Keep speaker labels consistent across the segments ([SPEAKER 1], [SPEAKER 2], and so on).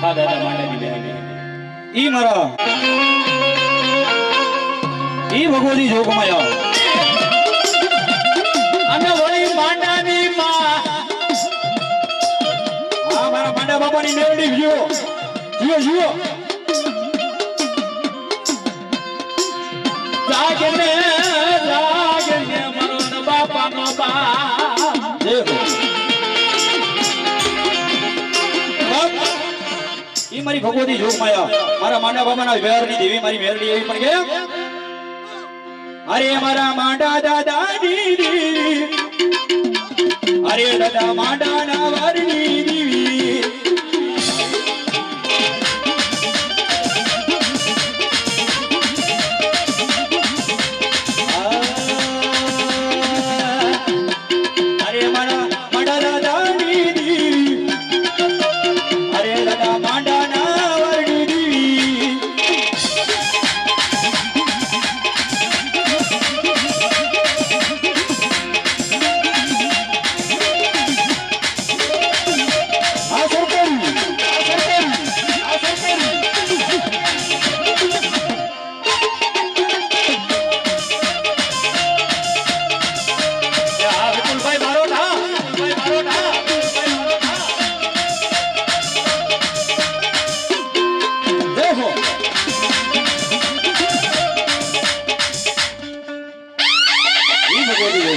[SPEAKER 1] હા દાદા માંડવી બેન
[SPEAKER 2] ઈ મારા ઈ ભગવતી જોગમાયા
[SPEAKER 1] અને વળી માંડાની માં
[SPEAKER 2] હા મારા માંડા બાપાની મેરડી જીઓ જીઓ જીઓ
[SPEAKER 1] જાગને મરણ બાપાનો બા
[SPEAKER 2] દેખો ઈ મારી ભગવતી જોગમાયા મારા માંડા બાબાના વેરની દેવી મારી મેરડી એવી પણ કે અરે મારા માંડા દાદા દીદી અરે દાદા માંડા ના વારની દીવી અરે મારા માંડા દાદા દીદી અરે દાદા માંડા ના વારની દીવી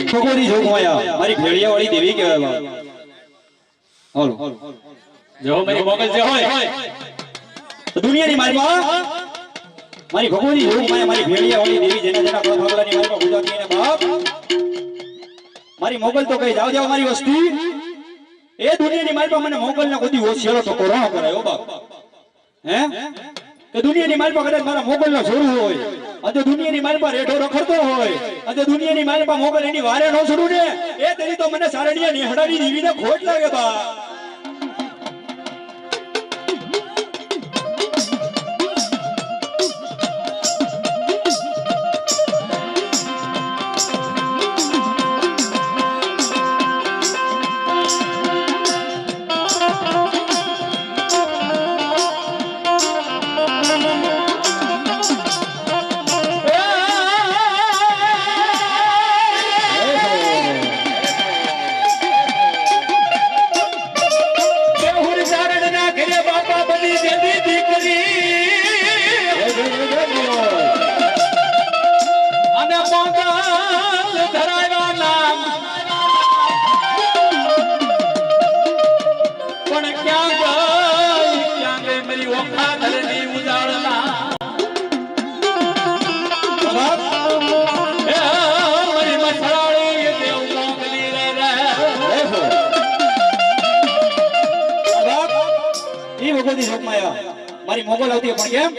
[SPEAKER 2] ભગવતી જોગમાયા મારી ભેળિયા વાળી દેવી કહેવાય હાલો
[SPEAKER 1] જો મારી મોગલ જે હોય
[SPEAKER 2] દુનિયાની મારીમાં મારી ભગવતી જોગમાયા મારી ભેળિયા વાળી દેવી જેના જેના ભાગલાની મારીમાં ગુજરાતી ને બાપ મારી મોગલ તો કઈ જાવ જાવ મારી વસ્તી એ દુનિયાની મારીમાં મને મોગલ ને કોઈ હોશિયારો તો કરો કરાયો બાપ હે કે દુનિયાની મારીમાં કદાચ મારા મોગલ નો જોરું હોય અને દુનિયાની માલમાં રેઠો રખડતો હોય અને દુનિયાની માલમાં મોગલ એની વારે નો છોડું ને એ તેની તો મને સારણિયા નિહડાની દીવીને ખોટ લાગે બા મારી મોગલ આવતી પણ કેમ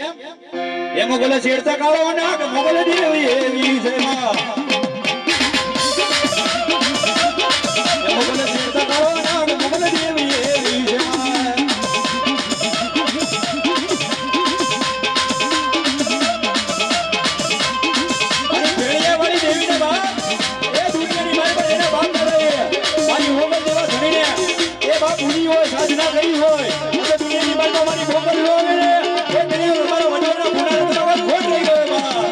[SPEAKER 2] એ મોગલે છેડતા કાળો ના કે મોગલે દેવી એવી છે માં એ મોગલે છેડતા કાળો ના કે મોગલે દેવી એવી છે માં મારી ભેળિયા વાળી દેવી ને બા એ દુનિયાની મારી પર એના બાપ કરે મારી મોગલ દેવા ધણીને એ બાપ ઉની હોય સાધના કરી હોય દુનિયાની મારી મારી મોગલ હોય એ તેની તમારો વડોદરા પુના ખોટ લઈ ગયો બા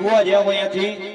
[SPEAKER 2] ભુવા જાવ અહીંયાથી